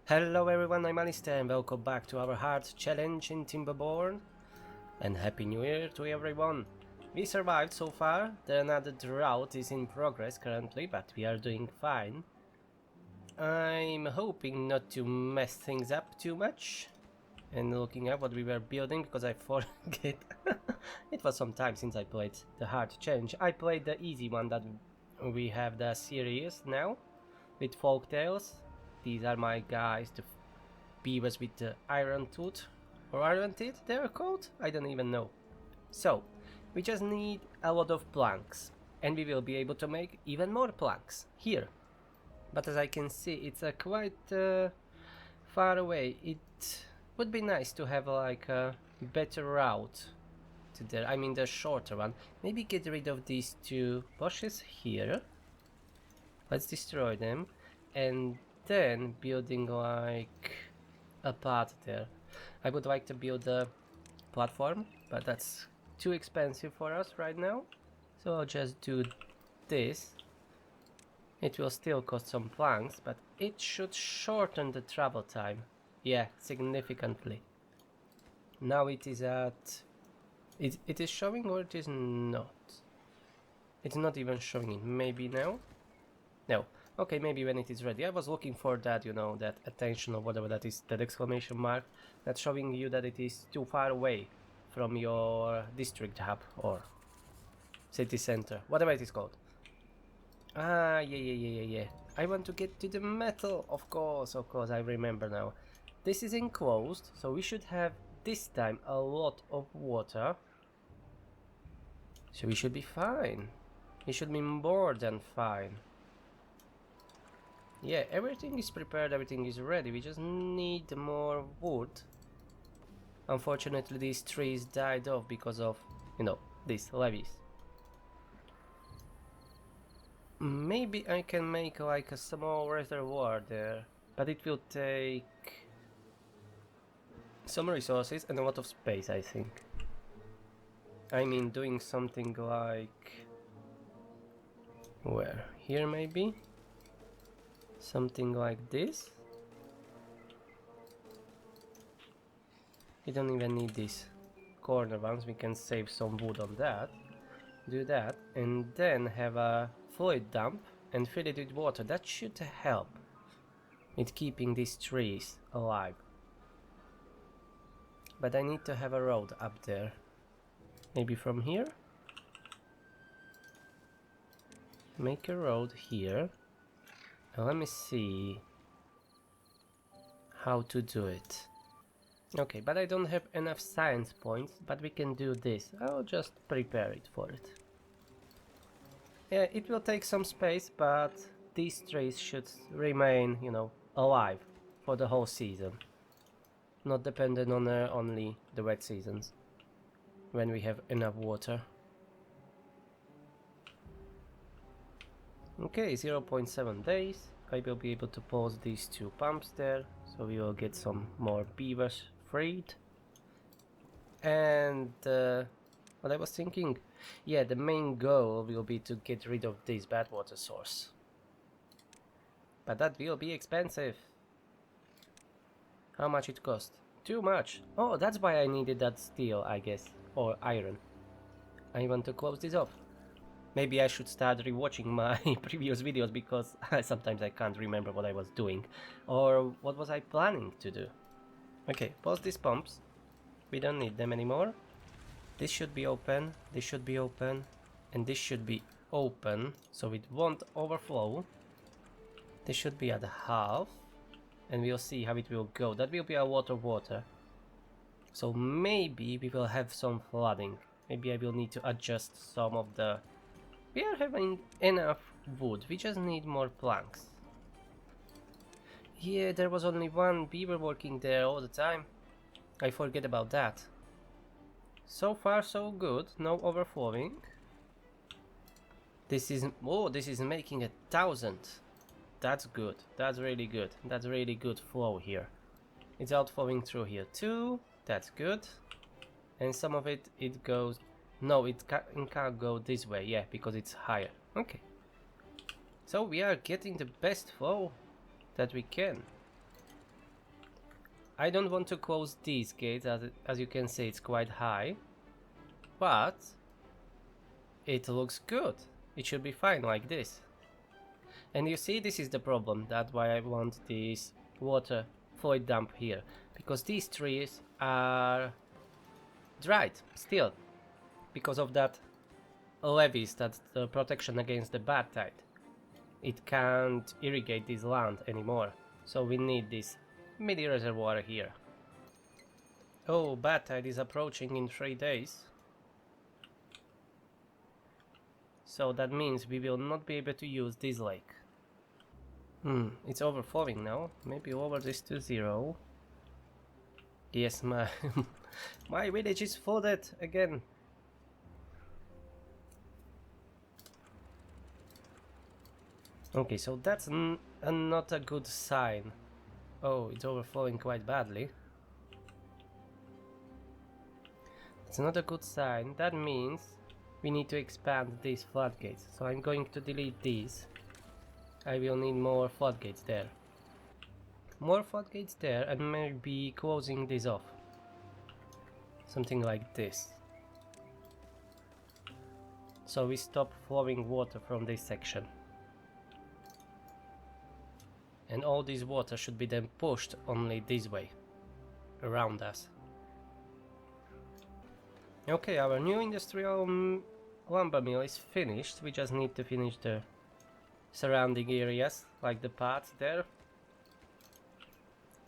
Hello everyone, I'm Alistair and welcome back to our hard challenge in Timberborn. And Happy New Year to everyone. We survived so far. Another drought is in progress currently, but we are doing fine. I'm hoping not to mess things up too much. And looking at what we were building, because I forget. It was some time since I played the hard challenge. I played the easy one that we have the series now with folk tales. These are my guys, the beavers with the iron tooth or iron teeth they're called? I don't even know. So we just need a lot of planks and we will be able to make even more planks here. But as I can see, it's quite far away. It would be nice to have like a better route to there. I mean the shorter one. Maybe get rid of these two bushes here. Let's destroy them and then building like a path there. I would like to build a platform, but that's too expensive for us right now. So I'll just do this. It will still cost some planks, but it should shorten the travel time. Yeah, significantly. Now it is at... It is showing or it is not? It's not even showing it. Maybe now? No. Okay, maybe when it is ready. I was looking for that, you know, that attention or whatever that is, that exclamation mark, that's showing you that it is too far away from your district hub or city center, whatever it is called. Ah, yeah. I want to get to the metal, of course, I remember now. This is enclosed, so we should have this time a lot of water. So we should be fine. We should be more than fine. Yeah, everything is prepared, everything is ready, we just need more wood. Unfortunately, these trees died off because of, you know, these levees. Maybe I can make like a small reservoir there, but it will take some resources and a lot of space, I think. I mean, doing something like... where? Here maybe? Something like this. We don't even need these corner ones, we can save some wood on that. Do that and then have a fluid dump and fill it with water. That should help with keeping these trees alive. But I need to have a road up there. Maybe from here? Make a road here. Let me see how to do it. Okay, but I don't have enough science points, but we can do this. I'll just prepare it for it. Yeah, it will take some space, but these trees should remain, you know, alive for the whole season. Not dependent on only the wet seasons, when we have enough water. Okay, 0.7 days. I will be able to pause these two pumps there, so we will get some more beavers freed. And what I was thinking, yeah, the main goal will be to get rid of this bad water source. But that will be expensive. How much it cost? Too much. Oh, that's why I needed that steel, I guess, or iron. I want to close this off. Maybe I should start rewatching my previous videos because sometimes I can't remember what I was doing or what was I planning to do. Okay, pause these pumps. We don't need them anymore. This should be open, this should be open, and this should be open so it won't overflow. This should be at half and we'll see how it will go. That will be a lot of water. So maybe we will have some flooding. Maybe I will need to adjust some of the... We are having enough wood, we just need more planks. Yeah, there was only one beaver working there all the time. I forget about that. So far so good, no overflowing. This is... oh, this is making 1,000. That's good, that's really good. That's really good flow here. It's outflowing through here too, that's good. And some of it, it goes... no, it can't go this way, yeah, because it's higher. Okay. So we are getting the best flow that we can. I don't want to close these gates, as you can see it's quite high, but it looks good. It should be fine like this. And you see, this is the problem. That's why I want this water fluid dump here, because these trees are dried still because of that levees, that the protection against the bad tide. It can't irrigate this land anymore, so we need this mini reservoir here. Oh, bad tide is approaching in 3 days, so that means we will not be able to use this lake. It's overflowing now. Maybe lower this to 0. Yes, my my village is flooded again. Okay, so that's not a good sign. Oh, it's overflowing quite badly. It's not a good sign. That means we need to expand these floodgates. So I'm going to delete these. I will need more floodgates there. More floodgates there, and maybe closing this off. Something like this. So we stop flowing water from this section. And all this water should be then pushed only this way, around us. Okay, our new industrial lumber mill is finished. We just need to finish the surrounding areas, like the paths there.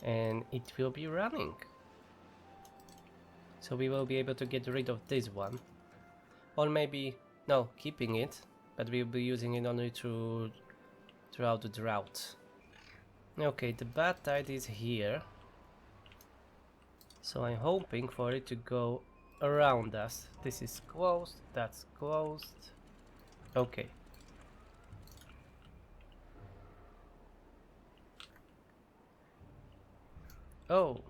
And it will be running. So we will be able to get rid of this one. Or maybe, no, keeping it, but we'll be using it only throughout the drought. Okay, the bad tide is here. So I'm hoping for it to go around us. This is closed, that's closed. Okay. Oh.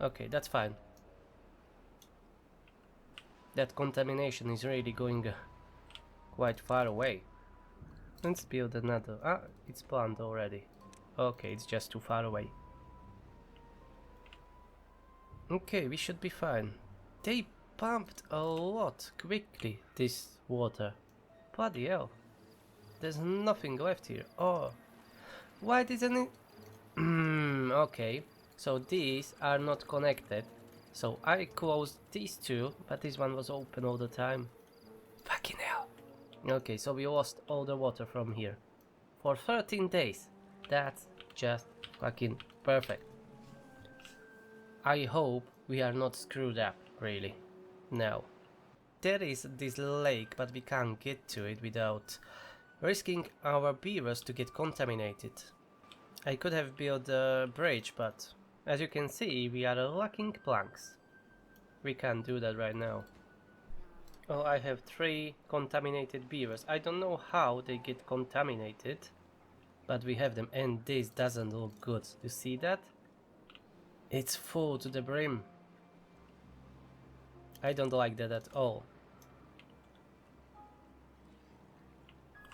Okay, that's fine. That contamination is really going quite far away. Let's build another. Ah, it's planned already. Okay, it's just too far away. Okay, we should be fine. They pumped a lot quickly, this water. Bloody hell. There's nothing left here. Oh. Why didn't it... okay. So these are not connected. So I closed these two, but this one was open all the time. Fucking hell. Okay, so we lost all the water from here. For 13 days. That's just fucking perfect. I hope we are not screwed up, really. No. There is this lake, but we can't get to it without risking our beavers to get contaminated. I could have built a bridge, but as you can see, we are lacking planks. We can't do that right now. Oh, I have 3 contaminated beavers. I don't know how they get contaminated, but we have them, and this doesn't look good. You see that? It's full to the brim. I don't like that at all.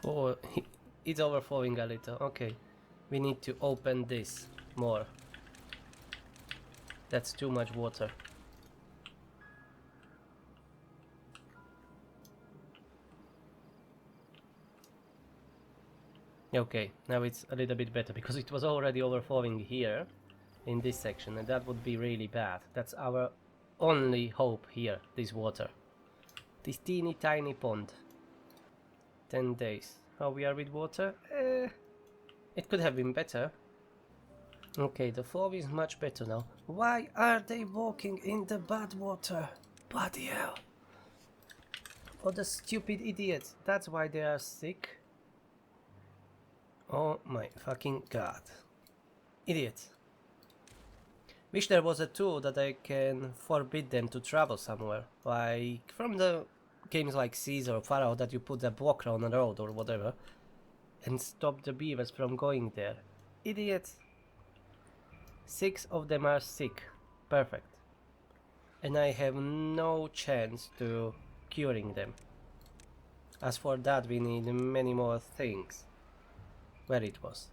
Oh, it's overflowing a little. Okay, we need to open this more. That's too much water. Okay, now it's a little bit better because it was already overflowing here in this section, and that would be really bad. That's our only hope here, this water. This teeny tiny pond. 10 days. How we are with water? It could have been better. Okay, the flow is much better now. Why are they walking in the bad water? Bloody hell. Oh, the stupid idiots. That's why they are sick. Oh my fucking god. Idiots. Wish there was a tool that I can forbid them to travel somewhere. Like from the games like Caesar or Pharaoh, that you put a blocker on a road or whatever and stop the beavers from going there. Idiots. 6 of them are sick. Perfect. And I have no chance to curing them. As for that, we need many more things. Where it was?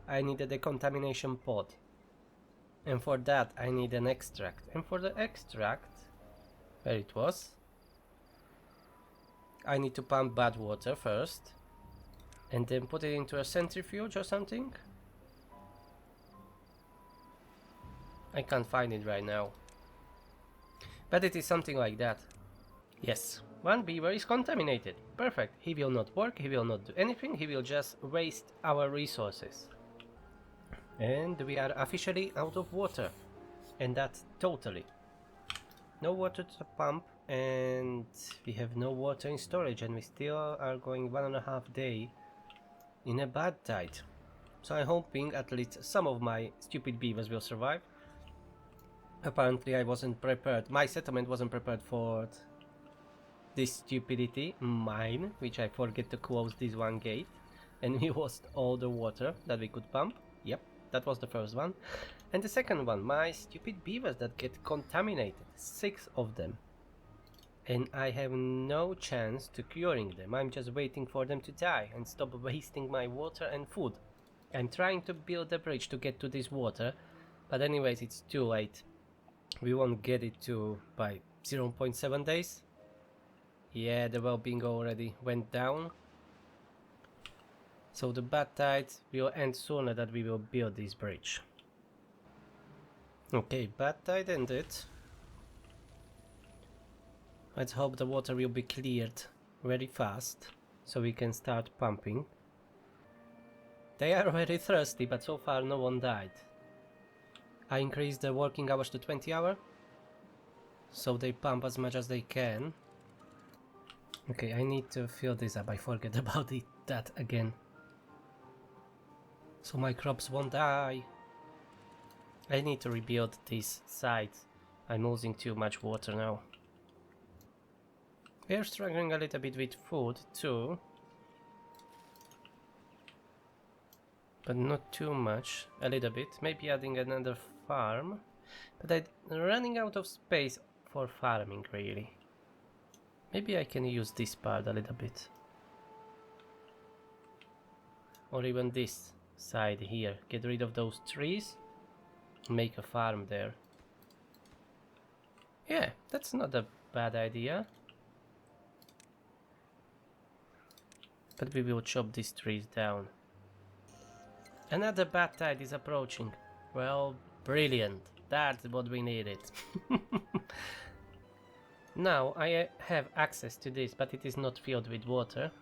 I needed a contamination pod. And for that I need an extract. And for the extract, where it was, I need to pump bad water first and then put it into a centrifuge or something. I can't find it right now, but it is something like that. Yes, one beaver is contaminated. Perfect. He will not work, he will not do anything, he will just waste our resources. And we are officially out of water. And that's totally. No water to pump, and we have no water in storage, and we still are going 1.5 days in a bad tide. So I'm hoping at least some of my stupid beavers will survive. Apparently I wasn't prepared, my settlement wasn't prepared for this stupidity, mine, which I forget to close this one gate, and we lost all the water that we could pump. Yep, that was the first one. And the second one, my stupid beavers that get contaminated, 6 of them. And I have no chance to curing them, I'm just waiting for them to die and stop wasting my water and food. I'm trying to build a bridge to get to this water, but anyways it's too late. We won't get it to by 0.7 days. Yeah, the well-being already went down. So the bad tide will end sooner than we will build this bridge. Okay, bad tide ended. Let's hope the water will be cleared very fast so we can start pumping. They are very thirsty, but so far no one died. I increased the working hours to 20 hours, so they pump as much as they can. Okay, I need to fill this up, I forget about that again. So my crops won't die. I need to rebuild this site. I'm losing too much water now. We are struggling a little bit with food too. But not too much, a little bit, maybe adding another farm. But I'm running out of space for farming really. Maybe I can use this part a little bit. Or even this side here. Get rid of those trees. Make a farm there. Yeah, that's not a bad idea. But we will chop these trees down. Another bad tide is approaching. Well, brilliant. That's what we needed. Now I have access to this, but it is not filled with water.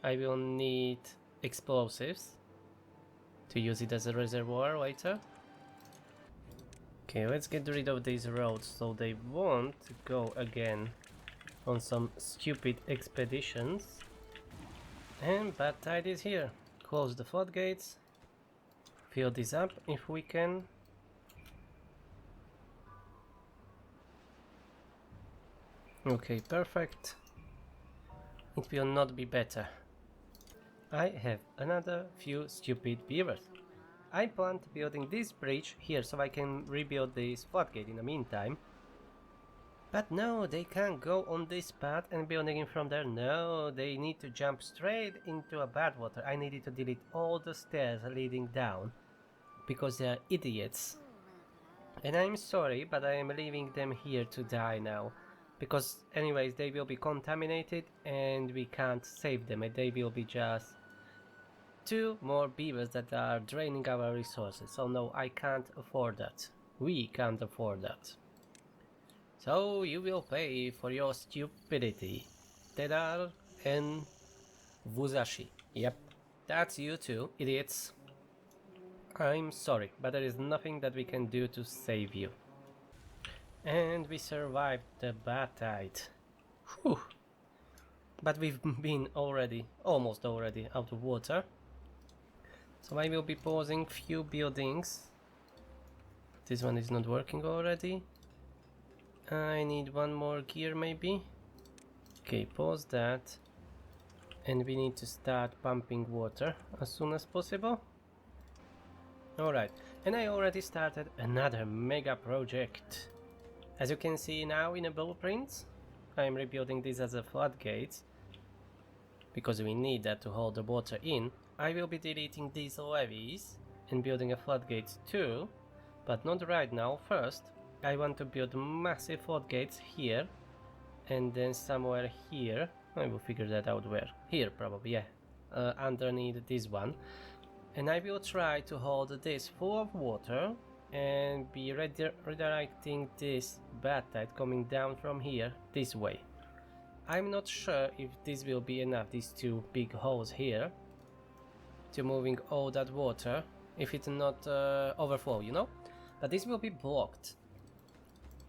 I will need explosives to use it as a reservoir later. Okay, let's get rid of these roads so they won't go again on some stupid expeditions. And bad tide is here. Close the floodgates. Fill this up if we can. Okay, perfect. It will not be better. I have another few stupid beavers. I planned building this bridge here so I can rebuild this floodgate in the meantime. But no, they can't go on this path and building it from there. No, they need to jump straight into a bad water. I needed to delete all the stairs leading down because they are idiots. And I'm sorry, but I am leaving them here to die now. Because anyways, they will be contaminated and we can't save them, and they will be just 2 more beavers that are draining our resources. So no, I can't afford that. We can't afford that. So you will pay for your stupidity. Tedar and Wuzashi. Yep, that's you too, idiots. I'm sorry, but there is nothing that we can do to save you. And we survived the bad tide. Whew. But we've been almost already out of water. So I will be pausing few buildings. This one is not working already. I need one more gear maybe. Okay, pause that. And we need to start pumping water as soon as possible. Alright, and I already started another mega project. As you can see now in the blueprint, I'm rebuilding this as a floodgate because we need that to hold the water in. I will be deleting these levees and building a floodgate too, but not right now. First, I want to build massive floodgates here, and then somewhere here. I will figure that out where. Here, probably, yeah. Underneath this one. And I will try to hold this full of water and be redirecting this bad tide coming down from here this way. I'm not sure if this will be enough, these two big holes here, to moving all that water, if it not overflow, you know? But this will be blocked.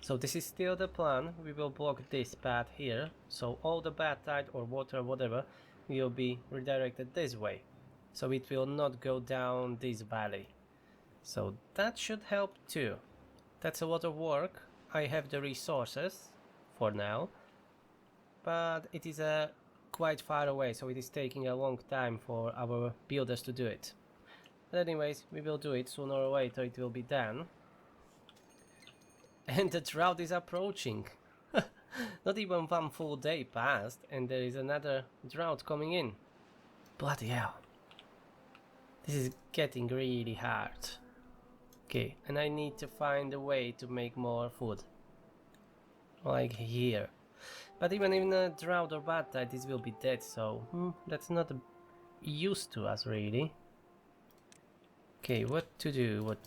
So this is still the plan. We will block this path here, so all the bad tide or water, whatever, will be redirected this way. So it will not go down this valley. So that should help too. That's a lot of work. I have the resources for now, but it is quite far away, so it is taking a long time for our builders to do it. But anyways, we will do it sooner or later. It will be done. And the drought is approaching. Not even one full day passed and there is another drought coming in. Bloody hell. This is getting really hard. Okay, and I need to find a way to make more food. Like here. But even in a drought or bad tide, this will be dead, so that's not a use to us really. Okay, what to do.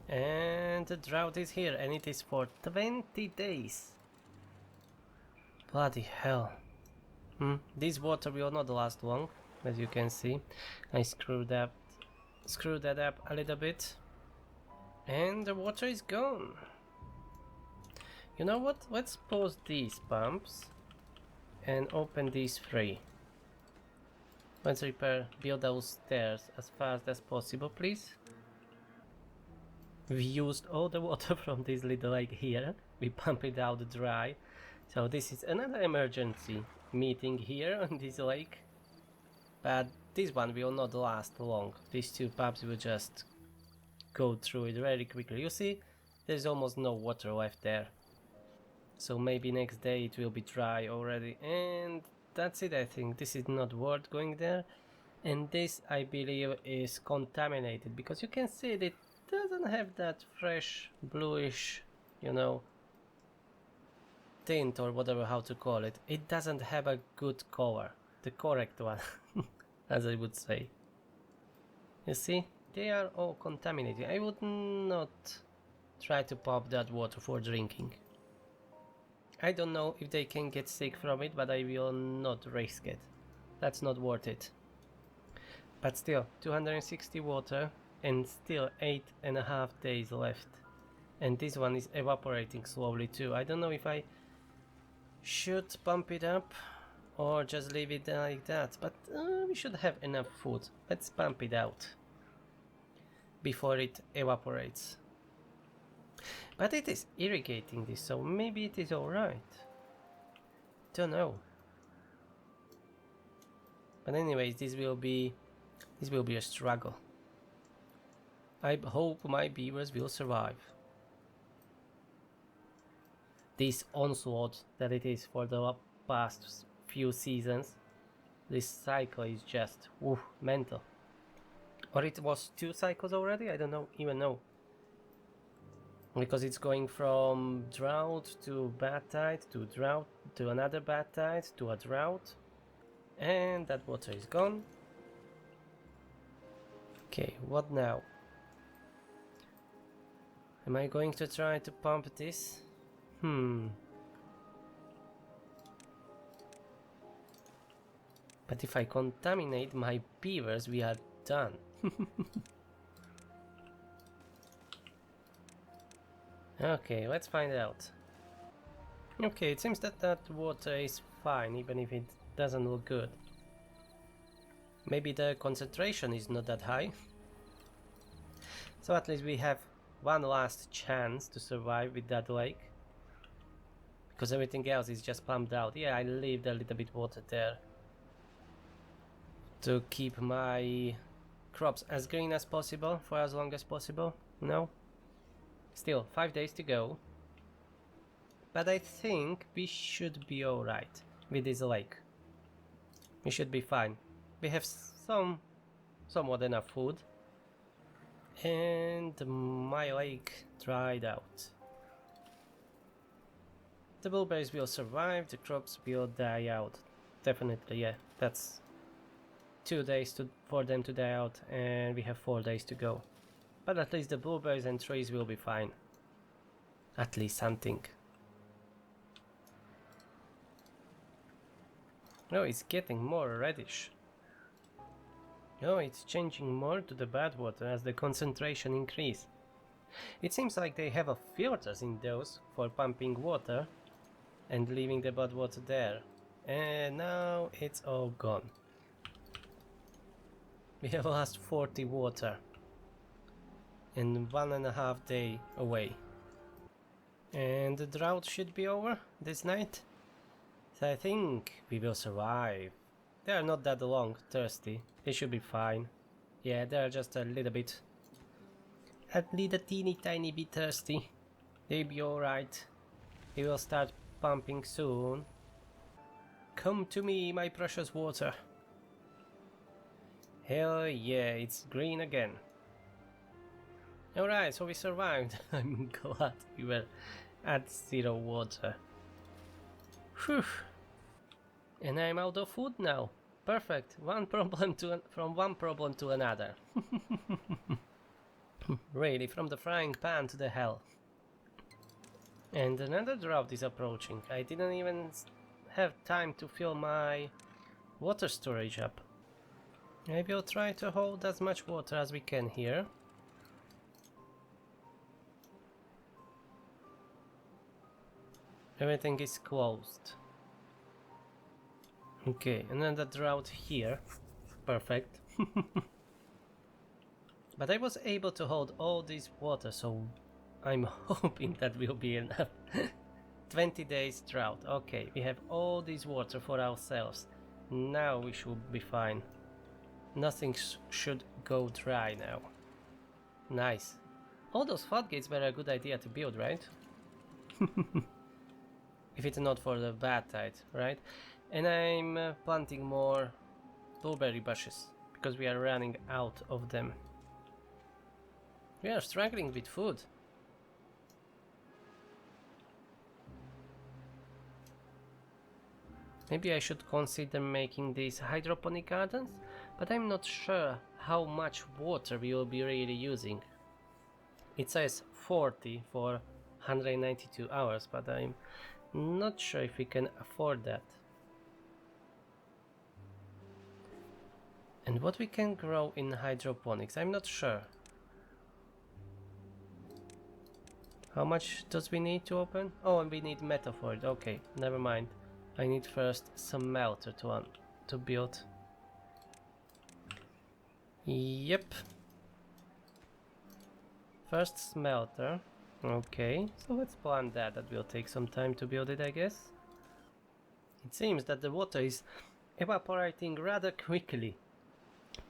And the drought is here, and it is for 20 days. Bloody hell. This water will not last long, as you can see. I screwed that up a little bit, and the water is gone. You know what? Let's pause these pumps and open these three. Let's build those stairs as fast as possible, please. We used all the water from this little lake here. We pump it out dry. So this is another emergency meeting here on this lake. But this one will not last long. These two pumps will just go through it very quickly. You see, there's almost no water left there. So maybe next day it will be dry already. And that's it, I think. This is not worth going there. And this, I believe, is contaminated. Because you can see that it doesn't have that fresh, bluish, you know, tint or whatever, how to call it. It doesn't have a good color. The correct one, as I would say. You see, they are all contaminated. I would not try to pump that water for drinking. I don't know if they can get sick from it, but I will not risk it. That's not worth it. But still, 260 water and still 8.5 days left. And this one is evaporating slowly too. I don't know if I should pump it up or just leave it like that, but we should have enough food. Let's pump it out before it evaporates. But it is irrigating this, so maybe it is alright. Don't know. But anyways, this will be a struggle. I hope my beavers will survive this onslaught that it is for the past few seasons. This cycle is just mental. Or it was 2 cycles already? I don't even know. Because it's going from drought to bad tide to drought to another bad tide to a drought. And that water is gone. Okay, what now? Am I going to try to pump this? But if I contaminate my beavers, we are done. Okay, let's find out. Okay, it seems that water is fine, even if it doesn't look good. Maybe the concentration is not that high. So at least we have one last chance to survive with that lake. Because everything else is just pumped out. Yeah, I leave a little bit water there to keep my crops as green as possible for as long as possible. No? Still, 5 days to go. But I think we should be alright with this lake. We should be fine. We have somewhat enough food. And my lake dried out. The blueberries will survive, the crops will die out. Definitely, yeah, that's 2 days for them to die out, and we have 4 days to go. But at least the blueberries and trees will be fine. At least something. Oh, it's getting more reddish. Oh, it's changing more to the bad water as the concentration increases. It seems like they have filters in those for pumping water and leaving the bad water there. And now it's all gone. We have lost 40 water and 1.5 day away. And the drought should be over this night. So I think we will survive. They are not that long thirsty. They should be fine. Yeah, they are just a little teeny tiny bit thirsty. They'll be alright. We will start pumping soon. Come to me, my precious water. Hell yeah, it's green again. Alright, so we survived. I'm glad we were at 0 water. Whew. And I'm out of food now. Perfect. From one problem to another. Really, from the frying pan to the hell. And another drought is approaching. I didn't even have time to fill my water storage up. I will try to hold as much water as we can here. Everything is closed. Okay, another drought here. Perfect. But I was able to hold all this water, so I'm hoping that will be enough. 20 days drought. Okay, we have all this water for ourselves. Now we should be fine. Nothing should go dry now. Nice. All those floodgates were a good idea to build, right? If it's not for the bad tide, right? And I'm planting more blueberry bushes because we are running out of them. We are struggling with food. Maybe I should consider making these hydroponic gardens, but I'm not sure how much water we will be really using. It says 40 for 192 hours, but I'm not sure if we can afford that. And what we can grow in hydroponics, I'm not sure. How much does we need to open? Oh, and we need metal for it. Okay, never mind. I need first some melter to build. Yep. First smelter. Okay, so let's plan that. That will take some time to build it, I guess. It seems that the water is evaporating rather quickly,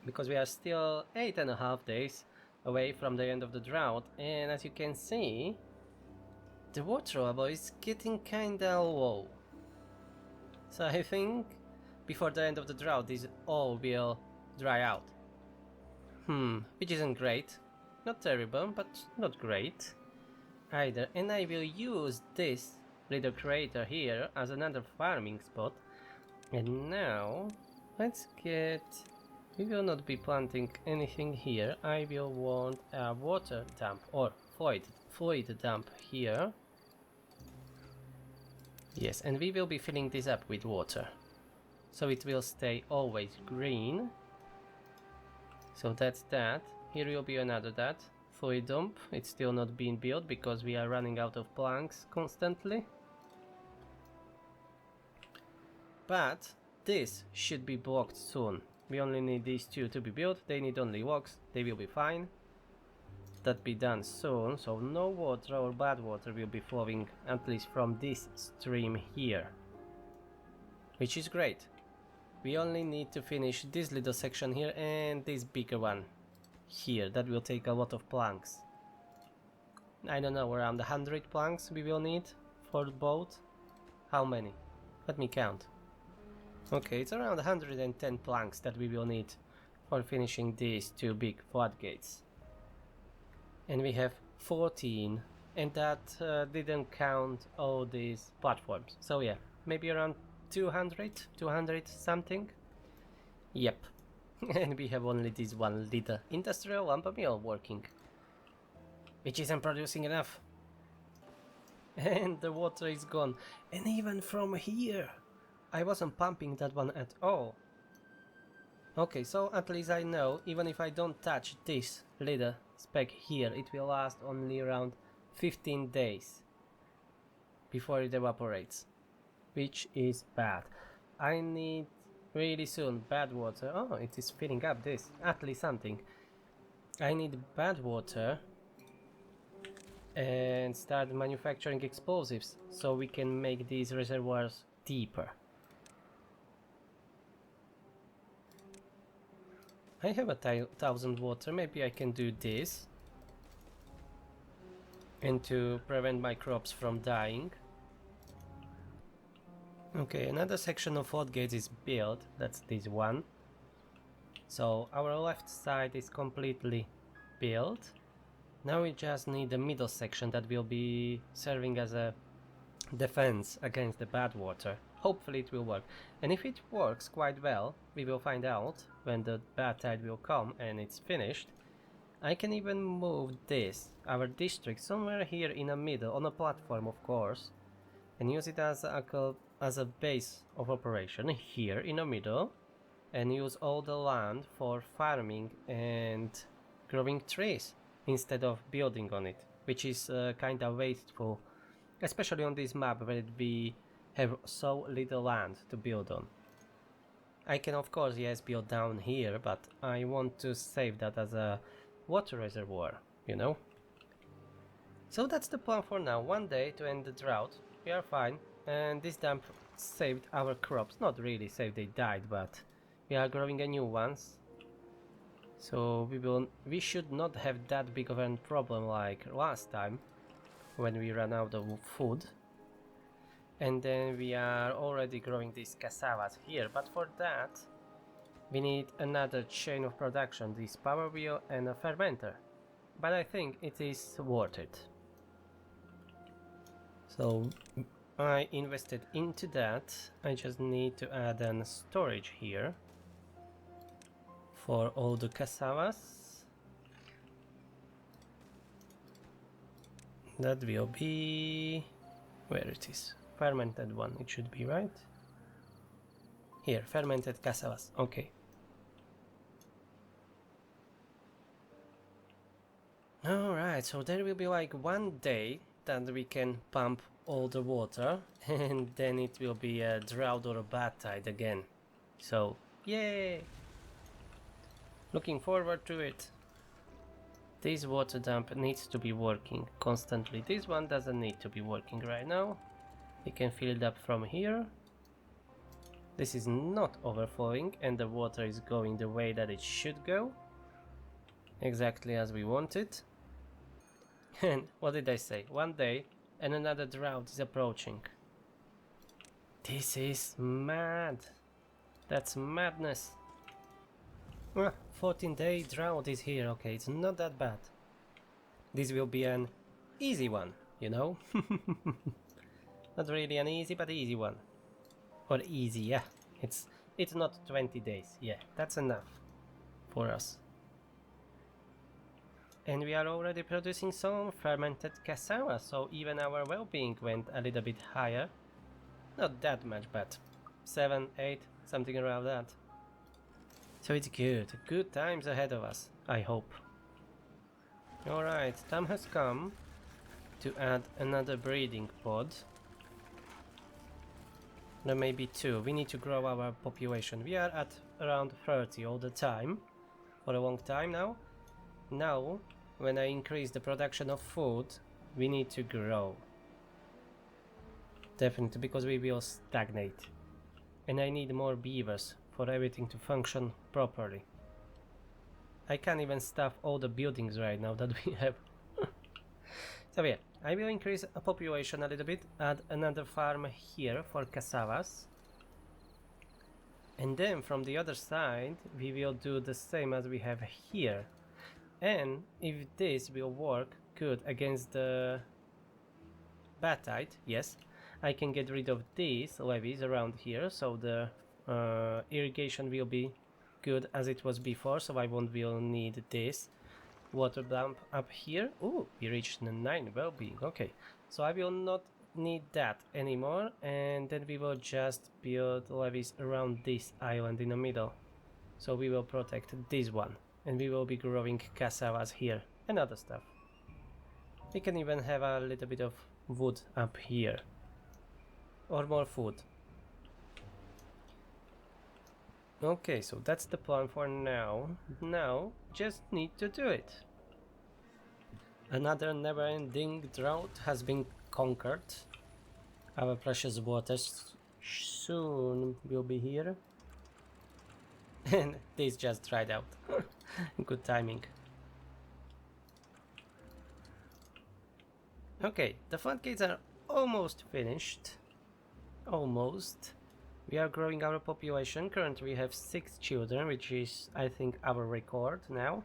because we are still 8.5 days away from the end of the drought, and as you can see, the water level is getting kinda low. So I think before the end of the drought this all will dry out. Which isn't great. Not terrible, but not great either. And I will use this little crater here as another farming spot. And now let's get... We will not be planting anything here. I will want a water dump or fluid dump here. Yes, and we will be filling this up with water, so it will stay always green. So that's that. Here will be another fluid dump. It's still not being built because we are running out of planks constantly. But this should be blocked soon. We only need these two to be built. They need only blocks. They will be fine. That be done soon, so no water or bad water will be flowing, at least from this stream here, which is great. We only need to finish this little section here and this bigger one here. That will take a lot of planks. I don't know, around 100 planks we will need for the boat. How many? Let me count. Okay, it's around 110 planks that we will need for finishing these two big floodgates. And we have 14, and that didn't count all these platforms. So yeah, maybe around 200 something. Yep. And we have only this 1 liter industrial lumber mill working, which isn't producing enough. And the water is gone. And even from here, I wasn't pumping that one at all. Okay, so at least I know, even if I don't touch this little speck here, it will last only around 15 days before it evaporates, which is bad. I need really soon bad water. Oh, it is filling up this, at least something. I need bad water and start manufacturing explosives so we can make these reservoirs deeper. I have a 1000 water, maybe I can do this. And to prevent my crops from dying. Okay, another section of floodgates is built, that's this one. So our left side is completely built. Now we just need the middle section that will be serving as a defense against the bad water. Hopefully it will work. And if it works quite well, we will find out when the bad tide will come and it's finished. I can even move this, our district, somewhere here in the middle, on a platform of course, and use it as a base of operation here in the middle, and use all the land for farming and growing trees instead of building on it, which is kinda wasteful, especially on this map where we have so little land to build on. I can of course yes build down here, but I want to save that as a water reservoir, you know? So that's the plan for now. 1 day to end the drought. We are fine, and this dump saved our crops. Not really saved, they died, but we are growing a new ones. So we should not have that big of a problem like last time when we ran out of food. And then we are already growing these cassavas here, but for that we need another chain of production, this power wheel and a fermenter. But I think it is worth it. So I invested into that. I just need to add a storage here for all the cassavas. That will be where it is. Fermented one, it should be right. Here, fermented cassavas. Okay. Alright, so there will be like 1 day that we can pump all the water, and then it will be a drought or a bad tide again. So, yay! Looking forward to it. This water dump needs to be working constantly. This one doesn't need to be working right now. We can fill it up from here. This is not overflowing and the water is going the way that it should go. Exactly as we want it. And what did I say? 1 day and another drought is approaching. This is mad. That's madness. 14-day drought is here. Okay, it's not that bad. This will be an easy one, you know? Not really an easy, but easy one. Or easy, yeah. It's not 20 days. Yeah, that's enough for us. And we are already producing some fermented cassava, so even our well-being went a little bit higher. Not that much, but 7, 8, something around that. So it's good. Good times ahead of us, I hope. Alright, time has come to add another breeding pod. There may be 2. We need to grow our population. We are at around 30 all the time, for a long time now. Now, when I increase the production of food, we need to grow. Definitely, because we will stagnate. And I need more beavers for everything to function properly. I can't even stuff all the buildings right now that we have. So yeah, I will increase a population a little bit, add another farm here for cassavas. And then from the other side, we will do the same as we have here. And if this will work good against the bad tide, yes, I can get rid of these levees around here, so the irrigation will be good as it was before, so I won't will need this water dump up here. Oh, we reached the 9 well-being. Okay, so I will not need that anymore, and then we will just build levees around this island in the middle, so we will protect this one, and we will be growing cassavas here and other stuff. We can even have a little bit of wood up here, or more food. Okay, so that's the plan for now. Now, just need to do it. Another never-ending drought has been conquered. Our precious waters soon will be here. And this just dried out. Good timing. Okay, the floodgates are almost finished. Almost. We are growing our population. Currently we have 6 children, which is, I think, our record now.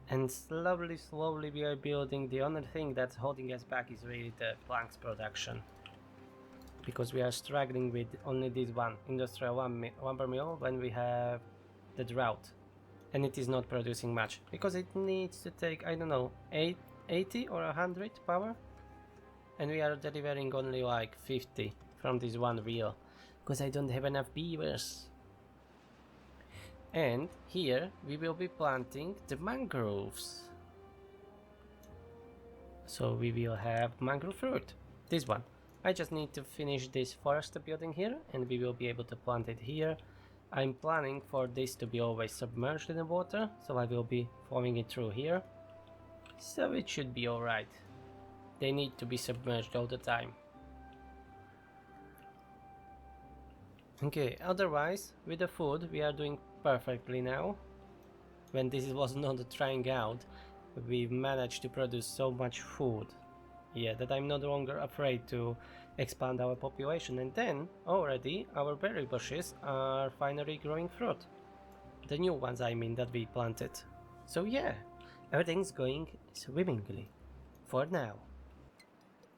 And slowly we are building. The only thing that's holding us back is really the planks production, because we are struggling with only this one industrial lumber mill when we have the drought, and it is not producing much because it needs to take, I don't know, 80 or 100 power, and we are delivering only like 50 from this one wheel because I don't have enough beavers. And here we will be planting the mangroves, so we will have mangrove fruit. This one, I just need to finish this forest building here and we will be able to plant it here. I'm planning for this to be always submerged in the water, so I will be following it through here, so it should be alright. They need to be submerged all the time. Okay, otherwise with the food we are doing perfectly now. When this was not trying out, we managed to produce so much food, yeah, that I'm no longer afraid to expand our population. And then already our berry bushes are finally growing fruit, the new ones I mean that we planted. So yeah, everything's going swimmingly for now.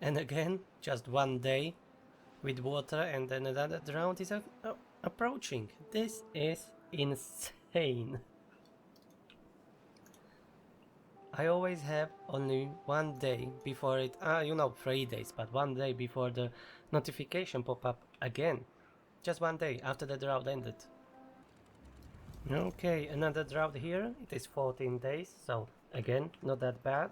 And again, just one day with water and then another drought is approaching. This is insane. I always have only one day before it, 3 days, but one day before the notification pop up again. Just one day after the drought ended. Okay, another drought here. It is 14 days, so again, not that bad.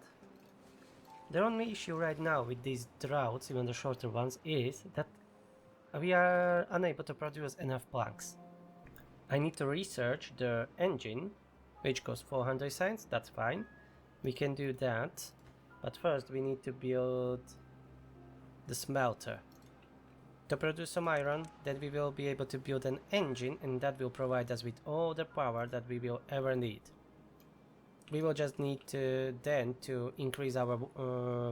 The only issue right now with these droughts, even the shorter ones, is that we are unable to produce enough planks. I need to research the engine, which costs 400 cents, that's fine. We can do that, but first we need to build the smelter. To produce some iron, then we will be able to build an engine, and that will provide us with all the power that we will ever need. We will just need to then to increase our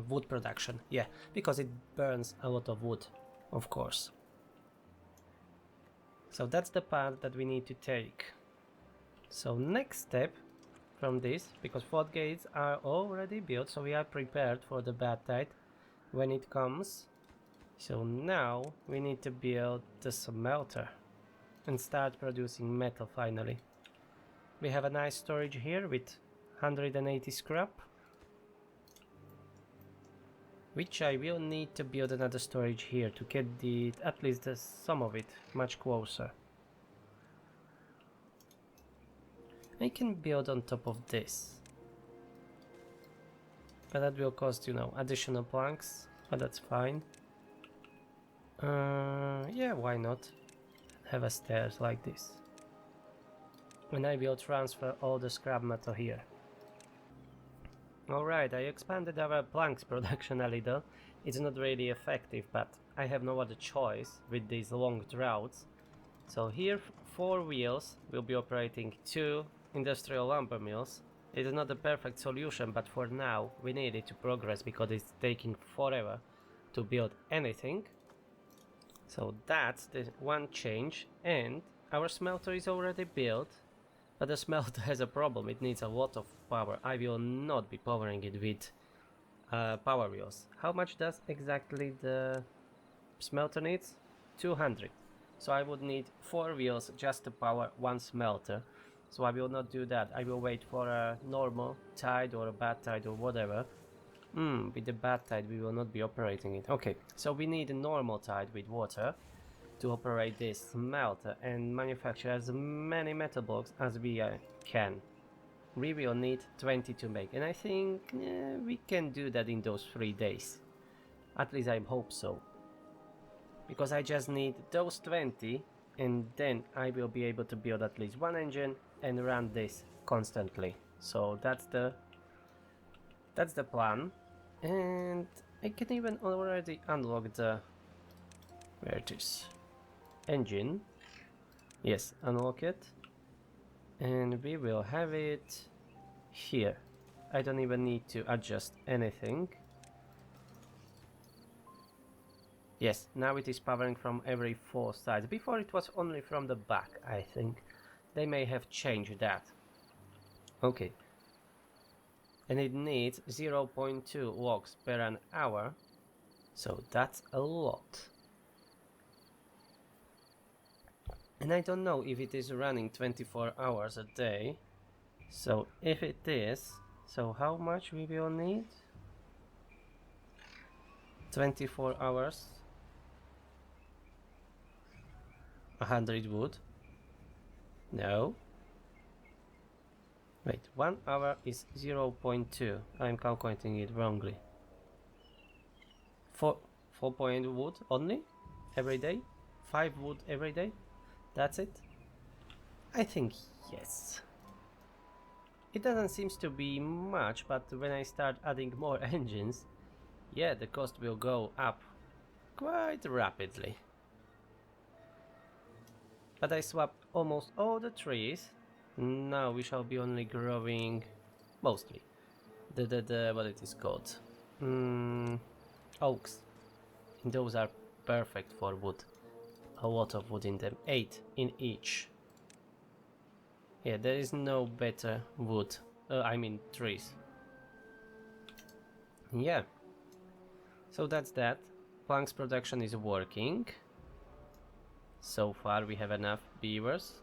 wood production, yeah, because it burns a lot of wood, of course. So that's the path that we need to take. So next step from this, because floodgates are already built, so we are prepared for the bad tide when it comes. So now we need to build the smelter and start producing metal finally. We have a nice storage here with 180 scrap, which I will need to build another storage here to get at least some of it much closer. I can build on top of this, but that will cost, additional planks, but that's fine. Yeah, why not have a stairs like this, and I will transfer all the scrap metal here. Alright, I expanded our planks production a little. It's not really effective, but I have no other choice with these long droughts. So here 4 wheels will be operating 2 industrial lumber mills. It is not a perfect solution, but for now we need it to progress because it's taking forever to build anything. So that's the one change, and our smelter is already built. But the smelter has a problem, it needs a lot of power. I will not be powering it with power wheels. How much does exactly the smelter needs? 200. So I would need 4 wheels just to power one smelter. So I will not do that. I will wait for a normal tide or a bad tide or whatever. With the bad tide we will not be operating it. Okay, so we need a normal tide with water to operate this smelter and manufacture as many metal blocks as we can. We will need 20 to make, and I think we can do that in those 3 days. At least I hope so. Because I just need those 20 and then I will be able to build at least one engine and run this constantly. So that's the plan. And I can even already unlock the... where it is? Engine. Yes, unlock it. And we will have it here. I don't even need to adjust anything. Yes, now it is powering from every 4 sides. Before it was only from the back, I think. They may have changed that. Okay. And it needs 0.2 logs per an hour. So that's a lot. And I don't know if it is running 24 hours a day. So if it is, so how much we will need? 24 hours. 100 wood. No. Wait, 1 hour is 0.2. I'm calculating it wrongly. 4 point wood only? Every day? 5 wood every day? That's it? I think yes. It doesn't seem to be much, but when I start adding more engines, yeah, the cost will go up quite rapidly. But I swapped almost all the trees. Now we shall be only growing mostly the what it is called, oaks. Those are perfect for wood. A lot of wood in them, 8 in each. Yeah, there is no better wood. I mean trees. Yeah. So that's that. Planks production is working. So far we have enough beavers.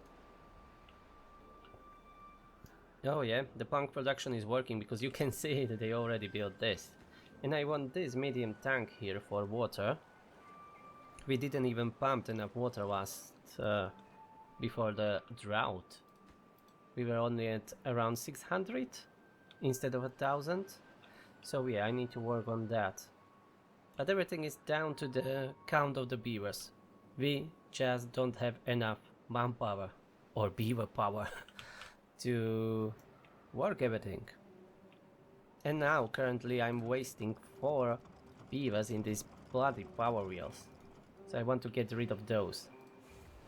Oh yeah, the plank production is working because you can see that they already built this. And I want this medium tank here for water. We didn't even pump enough water last before the drought. We were only at around 600 instead of 1000. So yeah, I need to work on that. But everything is down to the count of the beavers. We just don't have enough manpower or beaver power to work everything. And now currently I'm wasting 4 beavers in these bloody power wheels. So I want to get rid of those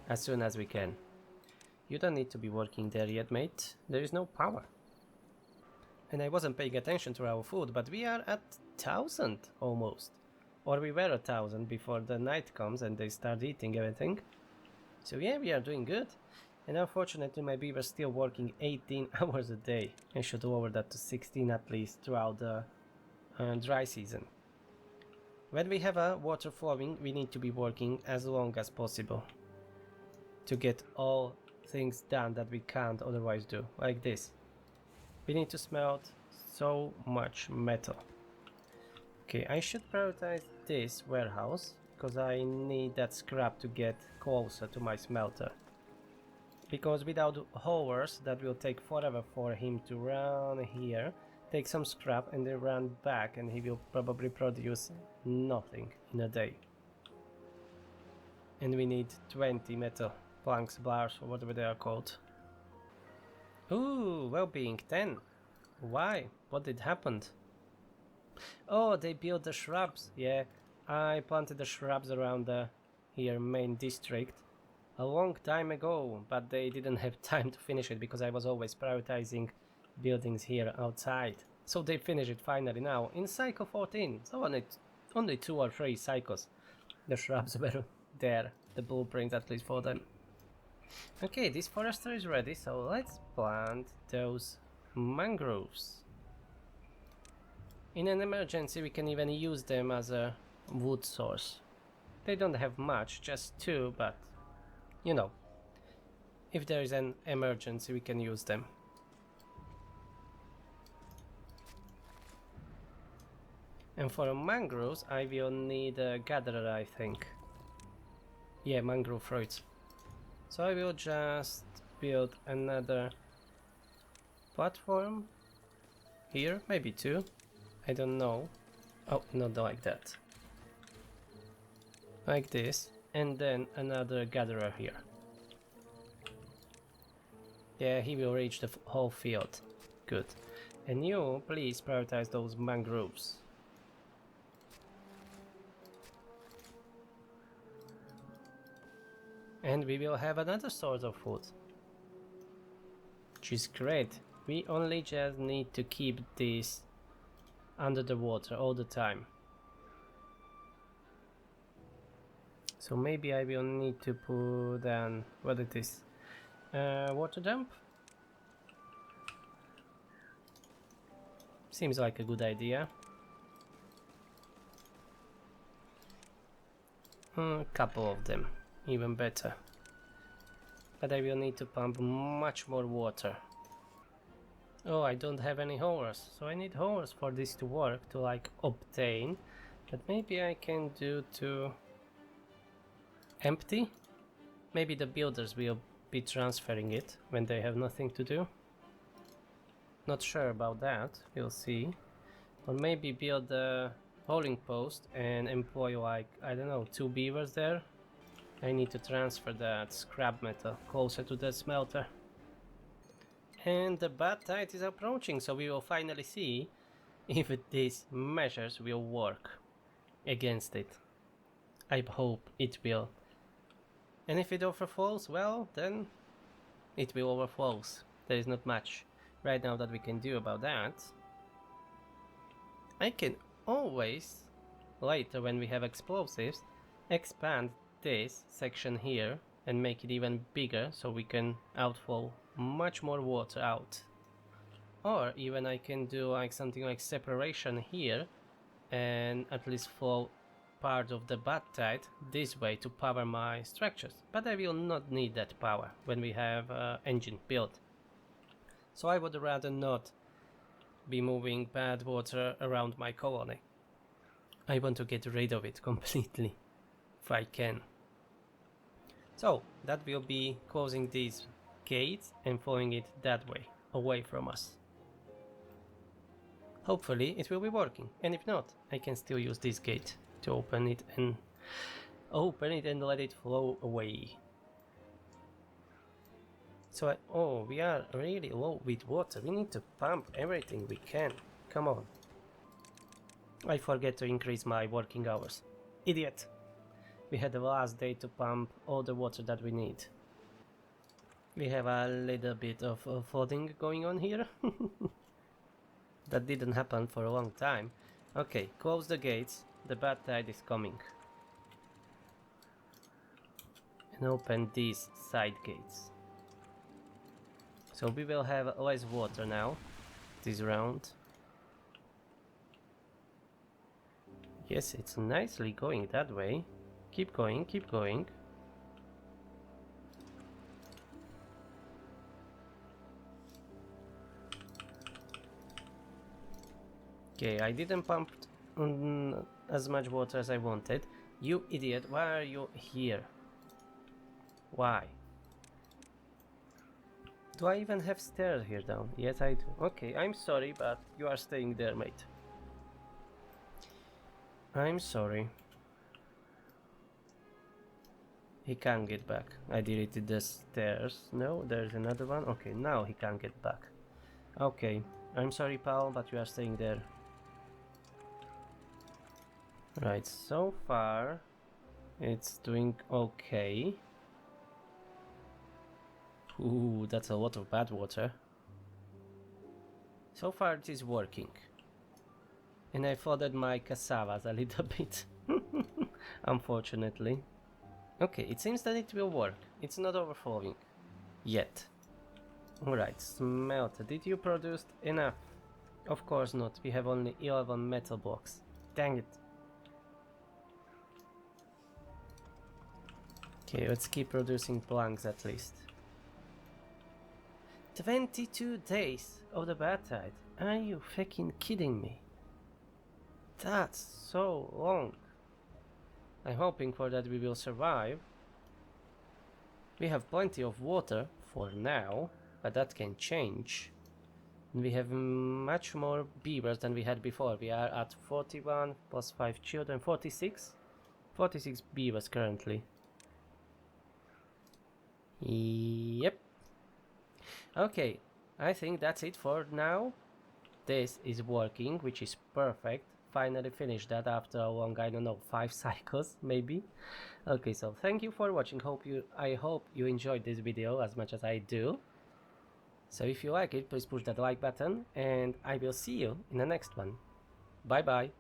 as soon as we can. You don't need to be working there yet, mate. There is no power. And I wasn't paying attention to our food, but we are at 1000 almost. Or we were at 1000 before the night comes and they start eating everything. So yeah, we are doing good. And unfortunately my beaver's still working 18 hours a day. I should lower that to 16 at least throughout the dry season. When we have a water flowing, we need to be working as long as possible to get all things done that we can't otherwise do, like this. We need to smelt so much metal. Okay, I should prioritize this warehouse because I need that scrap to get closer to my smelter. Because without haulers, that will take forever for him to run here, take some scrap and then run back, and he will probably produce nothing in a day. And we need 20 metal planks, bars, or whatever they are called. Ooh, well-being 10. Why? What did happen? Oh, they built the shrubs. Yeah, I planted the shrubs around the here main district a long time ago, but they didn't have time to finish it because I was always prioritizing buildings here outside. So they finished it finally now in cycle 14. So only 2 or 3 cycles. The shrubs were there, the blueprint at least for them. Okay, this forester is ready, so let's plant those mangroves. In an emergency we can even use them as a wood source. They don't have much, just 2, but you know, if there is an emergency we can use them. And for mangroves I will need a gatherer, I think. Yeah, mangrove fruits. So I will just build another platform here, maybe 2, I don't know. Oh, not like that. Like this, and then another gatherer here. Yeah, he will reach the whole field. Good. And you, please prioritize those mangroves. And we will have another source of food, which is great. We only just need to keep this under the water all the time. So maybe I will need to put down what it is, water dump. Seems like a good idea. A couple of them, even better. But I will need to pump much more water. Oh, I don't have any hoses, so I need hoses for this to work, to like obtain. But maybe I can do to empty? Maybe the builders will be transferring it when they have nothing to do. Not sure about that, we'll see. Or maybe build a hauling post and employ like, I don't know, 2 beavers there. I need to transfer that scrap metal closer to the smelter. And the bad tide is approaching, so we will finally see if these measures will work against it. I hope it will. And if it overflows, well, then it will overflow. There is not much right now that we can do about that. I can always, later when we have explosives, expand this section here and make it even bigger so we can outflow much more water out. Or even I can do like something like separation here and at least flow part of the bad tide this way to power my structures, but I will not need that power when we have engine built. So I would rather not be moving bad water around my colony. I want to get rid of it completely if I can. So that will be closing these gates and flowing it that way, away from us. Hopefully it will be working, and if not, I can still use this gate to open it and let it flow away. So oh, we are really low with water. We need to pump everything we can. Come on. I forget to increase my working hours. Idiot. We had the last day to pump all the water that we need. We have a little bit of flooding going on here. That didn't happen for a long time. Okay, close the gates. The bad tide is coming. And open these side gates. So we will have less water now, this round. Yes, it's nicely going that way. Keep going, keep going. Okay, I didn't pump as much water as I wanted. You idiot, why are you here? Why? Do I even have stairs here down? Yes, I do. Okay, I'm sorry, but you are staying there, mate. I'm sorry. He can't get back. I deleted the stairs. No, there's another one. Okay, now he can't get back. Okay, I'm sorry, pal, but you are staying there. Right, so far it's doing okay. Ooh, that's a lot of bad water. So far it is working. And I flooded my cassavas a little bit. Unfortunately. Okay, it seems that it will work. It's not overflowing. Yet. Alright, smelter. Did you produce enough? Of course not. We have only 11 metal blocks. Dang it. Okay, let's keep producing planks at least. 22 days of the bad tide. Are you fucking kidding me? That's so long. I'm hoping for that we will survive. We have plenty of water for now, but that can change. We have much more beavers than we had before. We are at 41 plus 5 children, 46? 46 beavers currently. Yep. Okay, I think that's it for now. This is working, which is perfect. Finally finished that after a long, I don't know, 5 cycles maybe. Okay, so thank you for watching. I hope you enjoyed this video as much as I do. So if you like it, please push that like button, and I will see you in the next one. Bye bye.